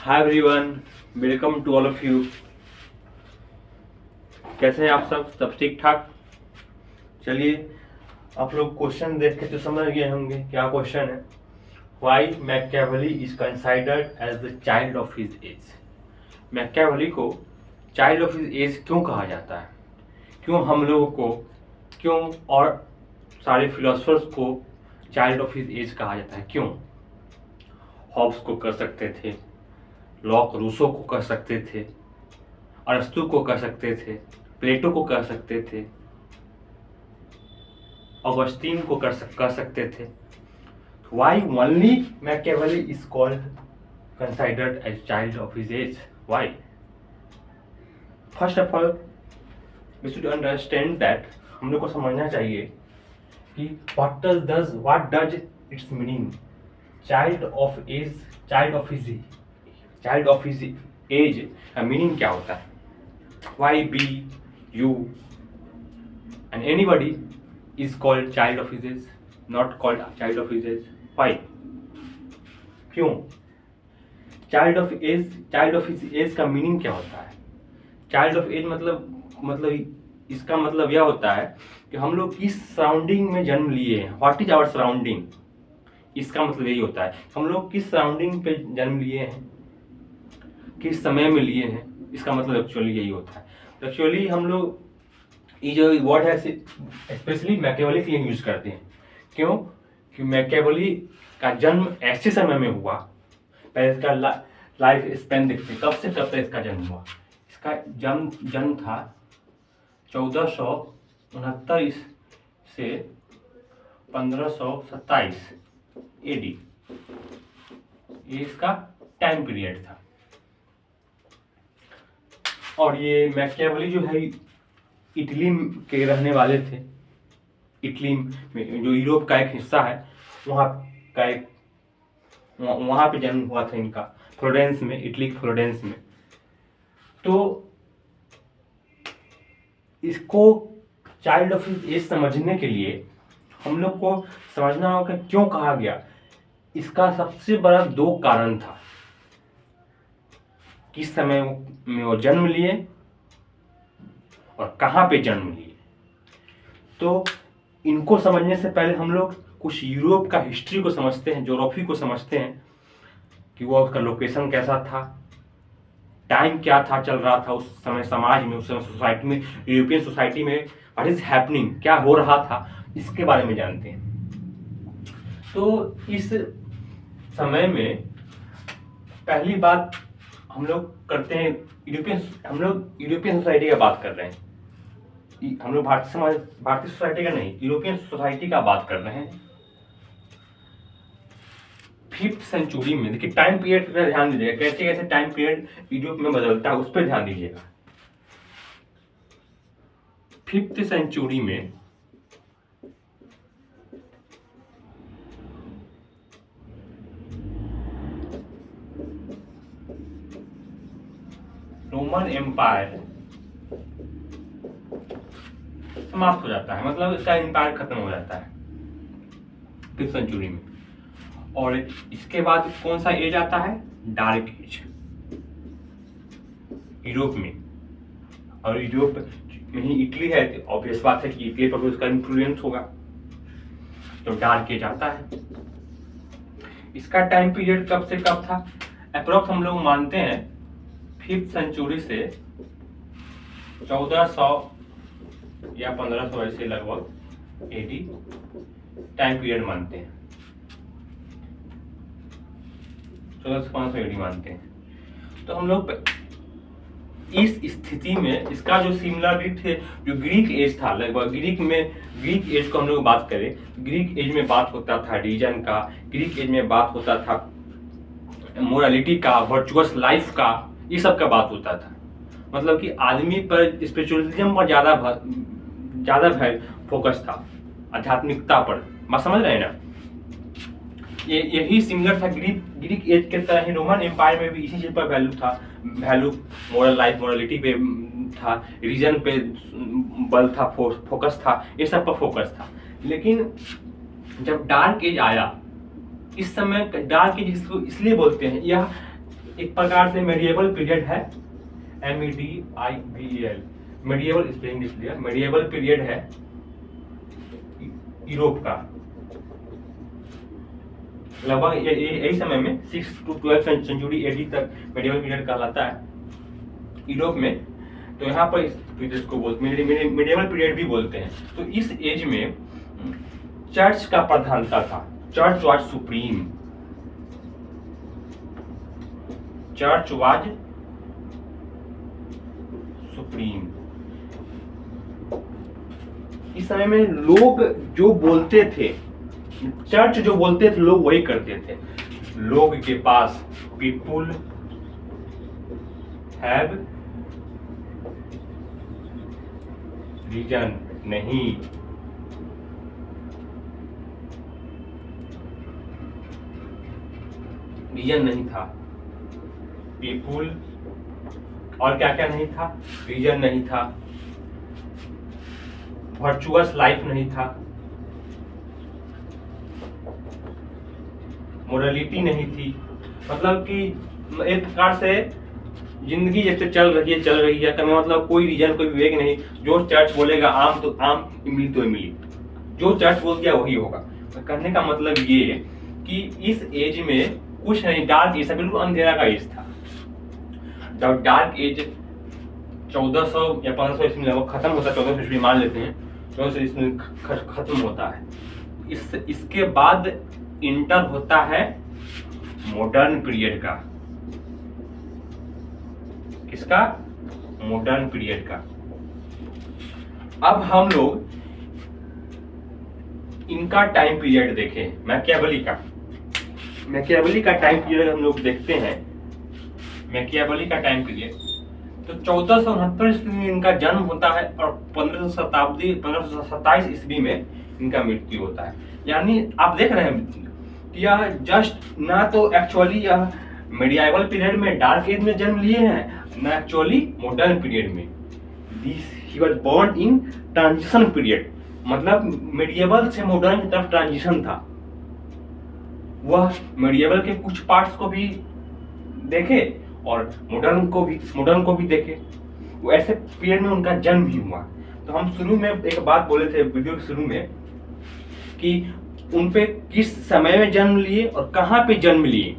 Hi everyone, welcome to all of you. कैसे हैं आप सब ठीक ठाक? चलिए, आप लोग क्वेश्चन देख के तो समझ गए होंगे क्या क्वेश्चन है। Why Machiavelli is considered as the child of his age. Machiavelli को चाइल्ड ऑफ हिज एज क्यों कहा जाता है? क्यों हम लोगों को, क्यों और सारे फिलोसफर्स को चाइल्ड ऑफ हिज एज कहा जाता है? क्यों? हॉब्स को कर सकते थे, लॉक रूसो को कर सकते थे, अरस्तु को कर सकते थे, प्लेटो को कर सकते थे, ऑगस्टीन को कर सकते थे। Why only Machiavelli is called considered as child of his age? Why? First of all we should understand that, हम लोग को समझना चाहिए कि what does its meaning child of age, child of his age का मीनिंग क्या होता है। Why be you and anybody is called child of his age, not called child of his age? Why? क्यों? चाइल्ड ऑफ हिज एज का meaning क्या होता है? Child of as मतलब इसका मतलब यह होता है कि हम लोग किस सराउंडिंग में जन्म लिए हैं। व्हाट इज आवर सराउंडिंग, इसका मतलब यही होता है हम लोग किस सराउंडिंग पे जन्म लिए हैं, किस समय में लिए हैं। इसका मतलब एक्चुअली यही होता है। तो एक्चुअली हम लोग ये जो वर्ड है स्पेशली मैकियावेली के लिए यूज करते हैं। क्यों? कि मैकियावेली का जन्म ऐसे समय में हुआ, पहले इसका लाइफ स्पेन देखते हैं, कब से कब तक इसका जन्म हुआ। इसका जन्म था 1469 से 1527 एडी, ये इसका टाइम पीरियड था। और ये मैकियावेली जो है इटली के रहने वाले थे। इटली में जो यूरोप का एक हिस्सा है, वहाँ पे जन्म हुआ था इनका, फ्लोरेंस में, इटली के फ्लोरेंस में। तो इसको चाइल्ड ऑफ हिज एज समझने के लिए हम लोग को समझना होगा क्यों कहा गया। इसका सबसे बड़ा दो कारण था, किस समय में वो जन्म लिए और कहाँ पे जन्म लिए। तो इनको समझने से पहले हम लोग कुछ यूरोप का हिस्ट्री को समझते हैं, ज्योग्राफी को समझते हैं कि वो उसका लोकेशन कैसा था, टाइम क्या था चल रहा था उस समय समाज में, उस समय सोसाइटी में, यूरोपियन सोसाइटी में व्हाट इज हैपनिंग, क्या हो रहा था, इसके बारे में जानते हैं। तो इस समय में पहली बात हम लोग करते हैं हम लोग यूरोपियन सोसाइटी का बात कर रहे हैं। हम लोग भारतीय सोसाइटी का नहीं, यूरोपियन सोसाइटी का बात कर रहे हैं। 5th सेंचुरी में देखिए, टाइम पीरियड पर ध्यान दीजिएगा, कैसे कैसे टाइम पीरियड यूरोप में बदलता है, उस पर ध्यान दीजिएगा। 5th सेंचुरी में रोमन एम्पायर समाप्त हो जाता है, मतलब इसका एम्पायर खत्म हो जाता है 5th सेंचुरी में। और इसके बाद कौन सा एज आता है? डार्क एज, यूरोप में। और यूरोप में ही इटली है, ऑब्वियस बात है कि इटली पर उसका इन्फ्लुएंस होगा, तो डार्क एज आता है। इसका टाइम पीरियड कब से कब था? अप्रोक्स हम लोग मानते हैं 5th सेंचुरी से 1400 या 1500 ऐसे लगभग एडी टाइम पीरियड मानते हैं, 1400 से 1500 एडी मानते हैं। तो हम लोग इस स्थिति में इसका जो सिमिलरिटी थे, जो ग्रीक एज था, लगभग ग्रीक एज को हम लोग बात करें, ग्रीक एज में बात होता था रीजन का, ग्रीक एज में बात होता था मोरालिटी का, वर्चुअस लाइफ का, ये सब का बात होता था। मतलब कि आदमी पर, स्पिरिचुअलिज्म पर ज्यादा फोकस था, आध्यात्मिकता पर। बात समझ रहे हैं ना? यही सिमिलर था ग्रीक एज के तरह ही रोमन एम्पायर में भी इसी चीज पर वैल्यू मोरल लाइफ, मोरालिटी पे था, रीजन पे बल था, फोकस था, ये सब पर फोकस था। लेकिन जब डार्क एज आया, इस समय डार्क एज इसको इसलिए बोलते हैं, यह एक प्रकार से मेडिएवल पीरियड है, MEDIVEL, मेडिएवल स्पेलिंग लिख लिया, मेडिएवल पीरियड है यूरोप का। लगभग यही समय में 6 to 12 सेंचुरी AD तक मेडिएवल पीरियड कहलाता है यूरोप में। तो यहाँ पर इस पीरियड को मेडिएवल पीरियड भी बोलते हैं। तो इस एज में चर्च का प्रधानता था, church was supreme, church was supreme. इस समय में लोग जो बोलते थे, चर्च जो बोलते थे लोग वही करते थे। लोग के पास पीपुल हैव रीजन नहीं, रीजन नहीं था। पीपुल और क्या क्या नहीं था, रीजन नहीं था, वर्चुअस लाइफ नहीं था, मोरालिटी नहीं थी। मतलब कि एक प्रकार से जिंदगी जैसे चल रही है, कभी मतलब कोई रीजन कोई विवेक नहीं। जो चर्च बोलेगा आम तो आम, इमली तो इमली, जो चर्च बोल दिया वही होगा। तो कहने का मतलब ये है कि इस एज में कुछ नहीं, डार्क एज, बिल्कुल अंधेरा का एज था। जब डार्क एज 1400 या 1500 ईस्वी में खत्म होता है, 1400 ईस्वी मान लेते हैं, 1400 ईस्वी में खत्म होता है। इसके बाद इंटर होता है मॉडर्न पीरियड का। किसका? मॉडर्न पीरियड का। अब हम लोग इनका टाइम पीरियड देखें, मैकियावेली का टाइम पीरियड हम लोग देखते हैं। मैकियावेली का टाइम पीरियड तो 1469 ईस्वी में इनका जन्म होता है और 1527 ईस्वी में इनका मृत्यु होता है। यानी आप देख रहे हैं कि यह जस्ट ना तो एक्चुअली यह मेडिएवल पीरियड में डार्क एज में जन्म लिए हैं, ना एक्चुअली मॉडर्न पीरियड में। He was born in transition period, मतलब मेडिएवल से मॉडर्न की तरफ ट्रांजिशन था। वह मेडिएवल के कुछ पार्ट्स को भी देखे और मॉडर्न को भी देखे। वो ऐसे पीरियड में उनका जन्म भी हुआ। तो हम शुरू में एक बात बोले थे वीडियो के शुरू में कि उन पे किस समय में जन्म लिए और कहाँ पे जन्म लिए,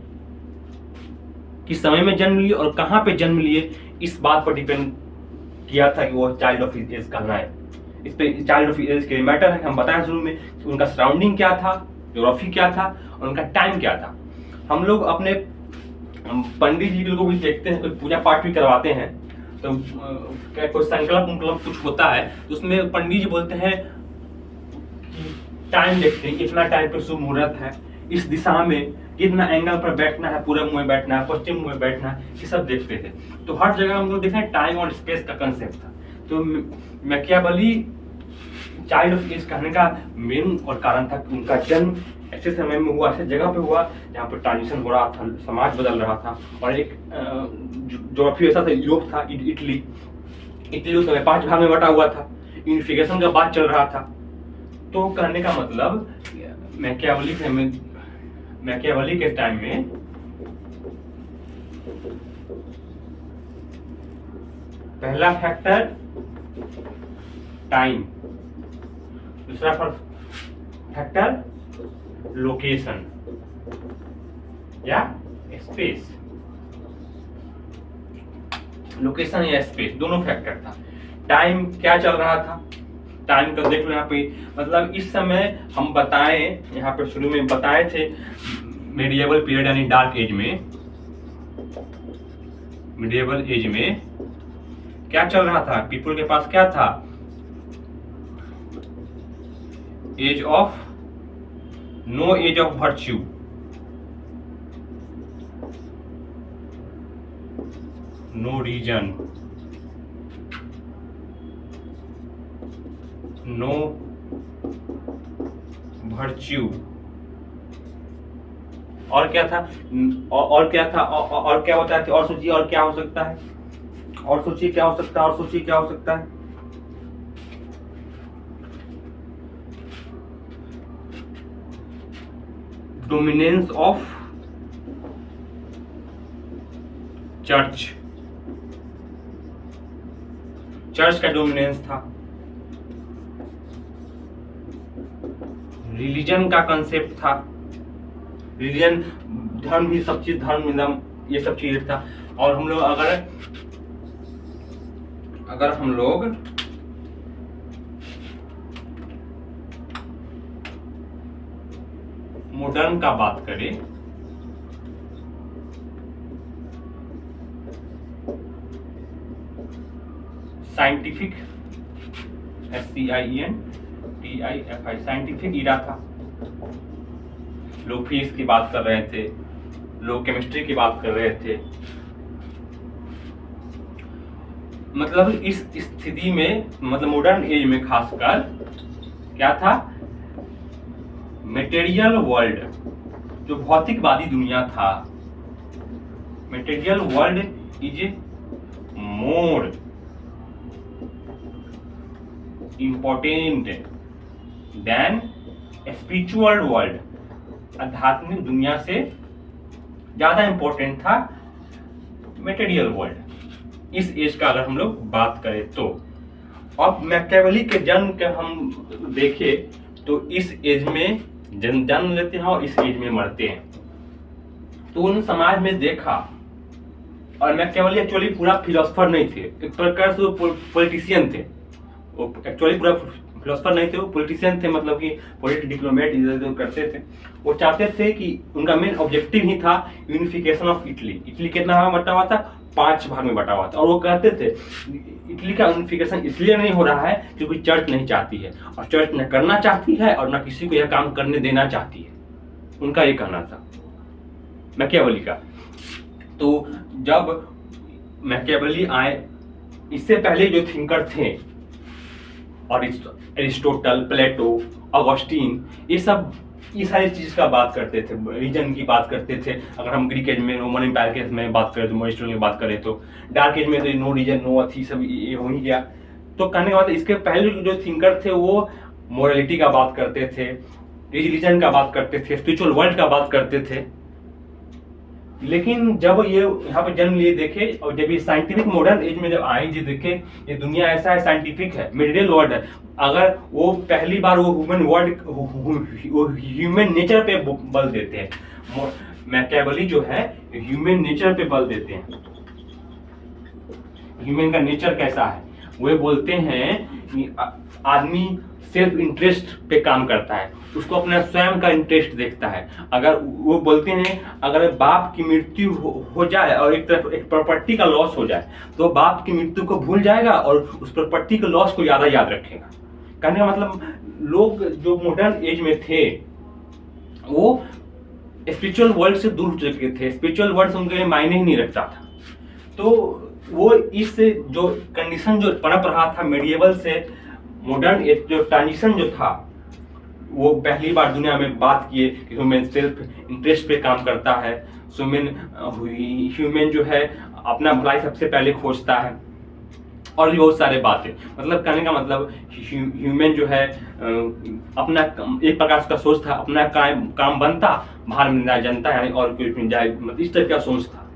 किस समय में जन्म लिए और कहाँ पे जन्म लिए, इस बात पर डिपेंड किया था कि वो चाइल्ड ऑफ हिज एज कहना है। इस पे चाइल्ड ऑफ हिज एज के मैटर है। हम बताएं शुरू में उनका सराउंडिंग क्या था, ज्योग्राफी क्या था और उनका टाइम क्या था। हम लोग अपने पंडित जी को भी देखते हैं, कोई पूजा पाठ भी करवाते हैं, तो क्या कोई संकल्प कुछ होता है तो उसमें पंडित जी बोलते हैं कि टाइम देखते हैं, इतना टाइम पे शुभ मुहूर्त है, इस दिशा में कितना एंगल पर बैठना है, पूरब में बैठना है, पश्चिम में बैठना है, ये सब देखते थे। तो हर जगह हम लोग देख रहे हैं टाइम और स्पेस का कंसेप्ट था। तो मैकियावेली चाइल्ड ऑफ एज कहने का मेन और कारण था कि उनका जन्म ऐसे समय में हुआ, ऐसे जगह पे हुआ जहाँ पर ट्रांजिशन हो रहा था, समाज बदल रहा था। और एक ज्योग्राफी ऐसा था, यूरोप था, इटली उस समय 5 भाग में बटा हुआ था, यूनिफिकेशन का बात चल रहा था। तो कहने का मतलब मैकियावेली के टाइम में पहला फैक्टर टाइम, दूसरा फैक्टर लोकेशन या स्पेस, लोकेशन या स्पेस दोनों फैक्टर था। टाइम क्या चल रहा था, टाइम का देख लो यहाँ पे। मतलब इस समय हम बताएं, यहाँ पे शुरू में बताए थे मेडिएवल पीरियड यानी डार्क एज में, मेडिएवल एज में क्या चल रहा था, पीपल के पास क्या था, age of no age of virtue, no reason, no virtue. और क्या था, और क्या था, और क्या बताया था, और सोचिए और क्या हो सकता है, और सोचिए क्या हो सकता है, और सोचिए क्या हो सकता है। डोमिनेंस ऑफ चर्च, चर्च का डोमिनेंस था। रिलीजन का कंसेप्ट था, रिलीजन धर्म ही सब चीज, धर्म ये सब चीज था। और हम लोग अगर हम लोग मॉडर्न का बात करें, साइंटिफिक, SCIENTIFI, साइंटिफिक ईरा था। लोग फिजिक्स की बात कर रहे थे, लोग केमिस्ट्री की बात कर रहे थे। मतलब इस स्थिति में, मतलब मॉडर्न एज में खासकर क्या था, मटेरियल वर्ल्ड, जो भौतिकवादी दुनिया था, material world is more important then spiritual world, आध्यात्मिक दुनिया से ज्यादा इंपॉर्टेंट था मटेरियल वर्ल्ड। इस एज का अगर हम लोग बात करें तो, अब मैकियावेली के जन्म के हम देखें तो इस एज में जन्म लेते हैं और इस एज में मरते हैं। तो उन समाज में देखा, और मैकियावेली एक्चुअली पूरा फिलोसफर नहीं थे, एक प्रकार से वो पॉलिटिशियन थे। वो एक्चुअली पूरा फिलोसफर नहीं थे, वो पॉलिटिशियन थे, मतलब कि पॉलिटिकल डिप्लोमेट इधर उधर करते थे। वो चाहते थे कि उनका मेन ऑब्जेक्टिव ही था यूनिफिकेशन ऑफ इटली। इटली कितना भाग में बटा हुआ था, 5 भाग में बटा हुआ था। और वो कहते थे इटली का यूनिफिकेशन इसलिए नहीं हो रहा है क्योंकि चर्च नहीं चाहती है, और चर्च न करना चाहती है और न किसी को यह काम करने देना चाहती है। उनका ये कहना था मैकियावेली का। तो जब मैकियावेली आए, इससे पहले जो थिंकर थे, और एरिस्टोटल, प्लेटो, ऑगस्टीन, ये सारी चीज का बात करते थे, रीजन की बात करते थे। अगर हम ग्रीक एज में, रोमन एम्पायर के में बात करें तो, एरिस्टोटल की बात करें तो, डार्क एज में तो नो रीजन नो अथी सब ये हो ही गया। तो कहने के बाद इसके पहले जो थिंकर थे वो मोरालिटी का बात करते थे, रिलीजन का बात करते थे, स्पिरिचुअल वर्ल्ड का बात करते थे। लेकिन जब ये यहाँ पे जन्म लिए देखे, और जब ये साइंटिफिक मॉडर्न एज में जब आए, जो देखे ये दुनिया ऐसा है, साइंटिफिक है, मटेरियल वर्ल्ड है। अगर वो पहली बार वो ह्यूमन नेचर पे बल देते हैं। मैकियावेली जो है ह्यूमन नेचर पे बल देते हैं। ह्यूमन का नेचर कैसा है, वो बोलते हैं कि आदमी सेल्फ इंटरेस्ट पे काम करता है, उसको अपना स्वयं का इंटरेस्ट देखता है। अगर वो बोलते हैं अगर बाप की मृत्यु हो जाए और एक प्रॉपर्टी का लॉस हो जाए, तो बाप की मृत्यु को भूल जाएगा और उस प्रॉपर्टी के लॉस को ज्यादा याद रखेगा। कहने का मतलब, लोग जो मॉडर्न एज में थे वो स्पिरिचुअल वर्ल्ड से दूर हो चुके थे, स्पिरिचुअल वर्ल्ड उनके लिए मायने ही नहीं रखता था। तो वो इस जो कंडीशन जो पनप रहा था मेडिएवल से मॉडर्न एज, जो ट्रांजिशन जो था, वो पहली बार दुनिया में बात किए कि ह्यूमन सेल्फ इंटरेस्ट पे काम करता है। ह्यूमन जो है अपना भलाई सबसे पहले खोजता है, और भी बहुत सारे बातें। मतलब कहने का मतलब ह्यूमन जो है अपना एक प्रकार का सोच था, अपना काम बनता, बाहर मिल जाए जनता, यानी और कोई मिल जाए, मतलब इस तरह का सोच था।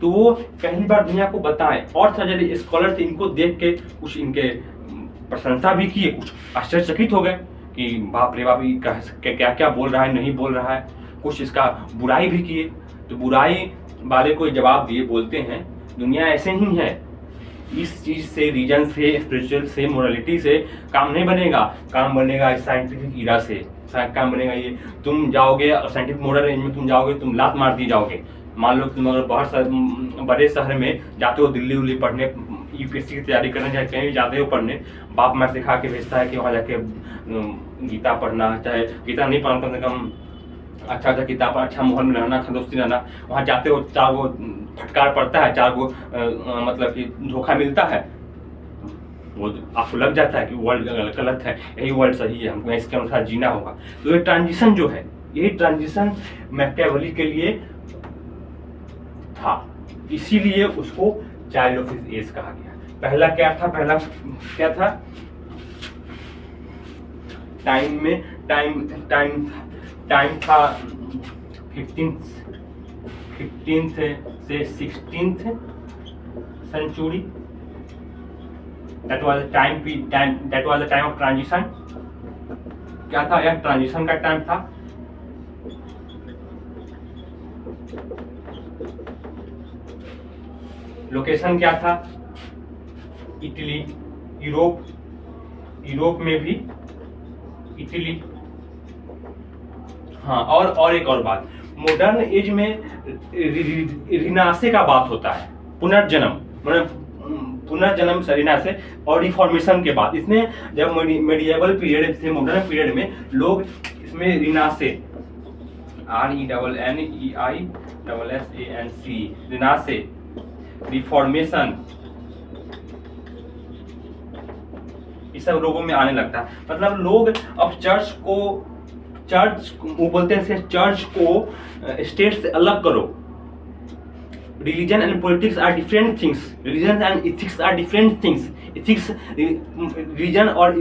तो वो पहली बार दुनिया को बताए, और सारे स्कॉलर थे, इनको देख के कुछ इनके प्रशंसा भी किए, कुछ आश्चर्यचकित हो गए कि बाप रे बाप क्या क्या बोल रहा है, नहीं बोल रहा है। कुछ इसका बुराई भी किए, तो बुराई वाले को जवाब दिए, बोलते हैं दुनिया ऐसे ही है, इस चीज से, रीजन से, स्पिरिचुअल से, मोरालिटी से काम नहीं बनेगा, काम बनेगा साइंटिफिक ईरा से। काम बनेगा ये, तुम जाओगे साइंटिफिक मॉडर्न एज में, तुम जाओगे, तुम लात मार दिए जाओगे। मान लो तुम अगर बाहर बड़े शहर में जाते हो, दिल्ली उल्ली पढ़ने, यूपीएससी की तैयारी करने, चाहे कहीं भी जाते हो पढ़ने, बाप माँ सिखा के भेजता है कि वहाँ जाके गीता पढ़ना, चाहे गीता नहीं पढ़ना, कम से कम अच्छा किताब, अच्छा माहौल में रहना, अच्छा दोस्ती रहना। वहाँ जाते हो, 4 गो फटकार पड़ता है, 4 गो मतलब कि धोखा मिलता है, वो आपको लग जाता है कि वर्ल्ड गलत है, यही वर्ल्ड सही है, हमको इसके अनुसार जीना होगा। तो ये ट्रांजिशन जो है, यही ट्रांजिशन मैकियावेली के लिए था, इसीलिए उसको चाइल्ड ऑफ हिज एज कहा गया। पहला क्या था, टाइम में टाइम था 15th से 16th century. That was the time of transition. क्या था यह? ट्रांजिशन का टाइम था. लोकेशन क्या था? इटली. यूरोप में भी इटली. हाँ, और एक और बात, मॉडर्न एज में रिनासे का बात होता है, पुनर्जन्म, पुनर्जन्म रिनासे और रिफॉर्मेशन के बाद. इसमें जब मेडिएवल पीरियड से मॉडर्न पीरियड में लोग इसमें रिनासे, RENEISSANC, रिनासे, रिफॉर्मेशन, इस सब लोगों में आने लगता है. मतलब लोग अब चर्च वो बोलते हैं चर्च को स्टेट से अलग करो. Religion and politics are different things. Religion and ethics are different things. Ethics, religion और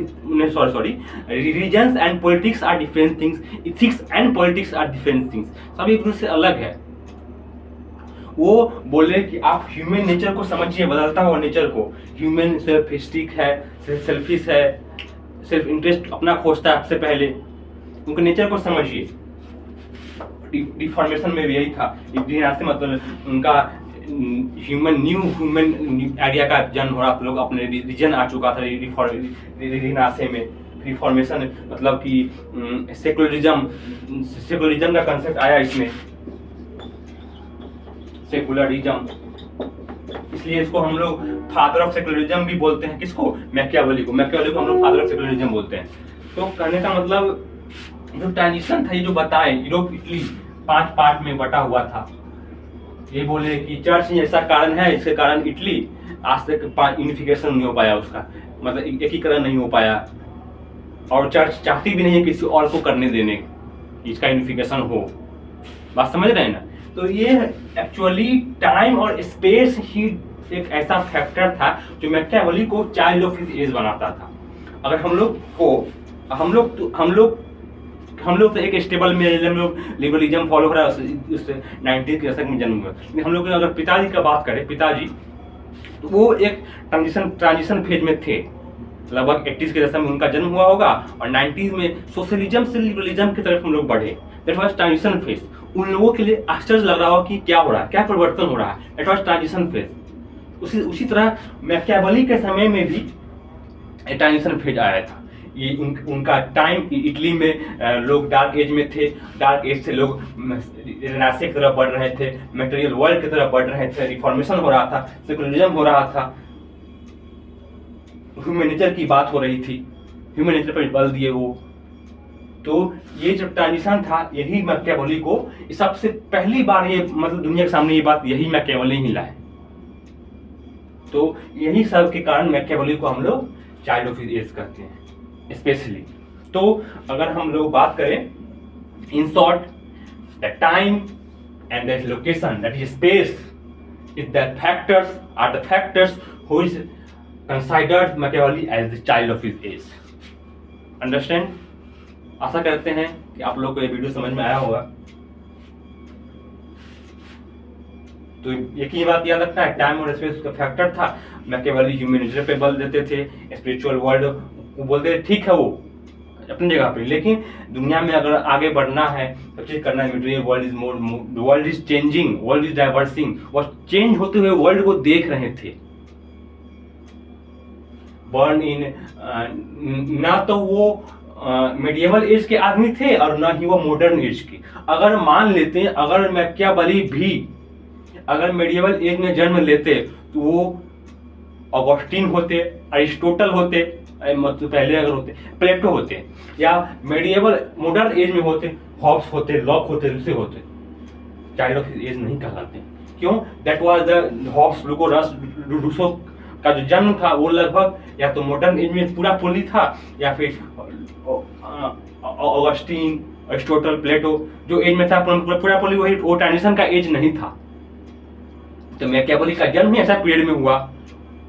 religions and politics are different things. Ethics and politics are different things. सब एक दूसरे से अलग है. वो बोले कि आप ह्यूमन नेचर को समझिए, बदलता हुआ नेचर को. ह्यूमन सेल्फिस्टिक है, सेल्फिश है, सेल्फ इंटरेस्ट अपना खोजता है सबसे पहले. उनके नेचर को समझिए. डिफॉर्मेशन में भी यही था. मतलब उनका न्यू ह्यूमन आइडिया का जन्म हो रहा था. लोग अपने रीजन आ चुका था रिनासे में. रिफॉर्मेशन मतलब कि सेकुलरिज्म का कंसेप्ट आया इसमें. सेकुलरिज्म, इसलिए इसको हम लोग फादर ऑफ सेकुलरिज्म भी बोलते हैं. किसको? मैकियावेली को. मैकियावेली को हम लोग फादर ऑफ सेकुलरिज्म बोलते हैं. तो कहने का मतलब जो ट्रांजिशन था, ये जो बताए, यूरोप इटली 5 पार्ट में बटा हुआ था. ये बोले कि चर्च ही ऐसा कारण है, इसके कारण इटली आज तक यूनिफिकेशन नहीं हो पाया, उसका मतलब एकीकरण नहीं हो पाया. और चर्च चाहती भी नहीं है किसी और को करने देने, इसका यूनिफिकेशन हो. बात समझ रहे हैं ना? तो ये एक्चुअली टाइम और स्पेस ही एक ऐसा फैक्टर था जो मैकियावेली को चाइल्ड ऑफ हिज एज बनाता था. अगर हम लोग तो एक स्टेबल में हम लोग लिबरलिज्म फॉलो कर रहा है, उस 90 के दशक में जन्म हुआ. लेकिन हम लोग अगर पिताजी का बात करें, पिताजी तो वो एक ट्रांजिशन फेज में थे. लगभग 80s के दशक में उनका जन्म हुआ होगा और 90s में सोशलिज्म से लिबरलिज्म की तरफ हम लोग बढ़े. That was transition phase. उन लोगों के लिए आश्चर्य लग रहा हो कि क्या हो रहा है, क्या परिवर्तन हो रहा है. That was transition phase. उसी तरह मैकियावेली के समय में भी ट्रांजिशन फेज आया था. ये उनका टाइम, इटली में लोग डार्क एज में थे. डार्क एज से लोग रेनेसां की तरफ बढ़ रहे थे, मटेरियल वर्ल्ड की तरफ बढ़ रहे थे, रिफॉर्मेशन हो रहा था, सेकुलरिज्म हो रहा था, ह्यूमन नेचर की बात हो रही थी, ह्यूमन नेचर पर बल दिए वो. तो ये जो ट्रांजिशन था, यही मैकियावेली को सबसे पहली बार ये मतलब दुनिया के सामने ये बात यही मैकियावेली ही लाए. तो यही सब के कारण मैकियावेली को हम लोग चाइल्ड ऑफ हिज एज कहते हैं स्पेशली. तो अगर हम लोग बात करें, in short, the time and the location, that is space, is the factors who is considered Machiavelli as the child of his age. Understand? आशा करते हैं कि आप लोग को ये वीडियो समझ में आया होगा. तो एक ही बात याद रखना है, टाइम और स्पेस का फैक्टर था. मैकियावेली ह्यूमन नेचर पे बल देते थे, स्पिरिचुअल वर्ल्ड वो बोलते थे ठीक है वो अपनी जगह पे, लेकिन दुनिया में अगर आगे बढ़ना है, सब चीज करना है, material world is changing, world is diversing. और चेंज होते हुए वर्ल्ड को देख रहे थे. बर्न इन ना तो वो मेडिएवल एज के आदमी थे और ना ही वो मॉडर्न एज के. अगर मान लेते हैं, अगर मैकियावेली भी अगर मेडिएवल एज में जन्म लेते तो वो ऑगस्टीन होते, अरिस्टोटल होते, मतलब पहले अगर होते प्लेटो होते, या मेडिएवल मॉडर्न एज में होते हॉब्स होते, लॉक होते, रूसे होते. चाइल्ड ऑफ एज नहीं कहलाते. क्यों? That was the Hobbes, Rousseau का जो जन्म था वो लगभग या तो मॉडर्न एज में पूरा पोली था, या फिर ऑगस्टीन, अरिस्टोटल, प्लेटो जो एज में था पूरा पोली, वही वो ट्रांजिशन का एज नहीं था. तो मैकियावेली का जन्म ही ऐसा पीरियड में हुआ,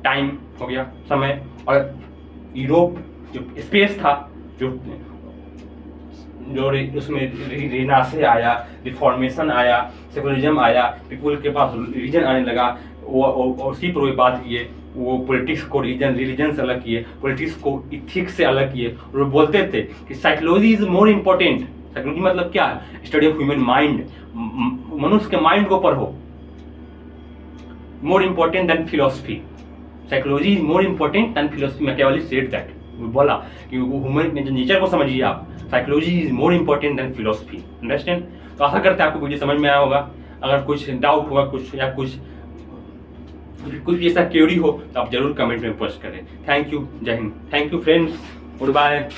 टाइम हो गया, समय. और यूरोप जो स्पेस था, जो जो उसमें रिनासे आया, रिफॉर्मेशन आया, सेकुलरिज्म आया, पीपल के पास रिलीजन आने लगा, और उसी पर बात किए, वो पॉलिटिक्स को रिलीजन से अलग किए, पॉलिटिक्स को इथिक्स से अलग किए, और वो बोलते थे कि psychology is more important. Psychology मतलब क्या है? स्टडी ऑफ ह्यूमन माइंड, मनुष्य के माइंड को पढ़ो, more important then philosophy. Psychology is more important then philosophy. Machiavelli said that, बोला कि ह्यूमन नेचर को समझिए आप, psychology is more important then philosophy. Understand? तो आशा करते हैं आपको वीडियो समझ में आया होगा। अगर कुछ डाउट हुआ कुछ या कुछ भी ऐसा क्वेरी हो तो आप जरूर कमेंट में पोस्ट करें। Thank you, Jai Hind, thank you friends, good bye.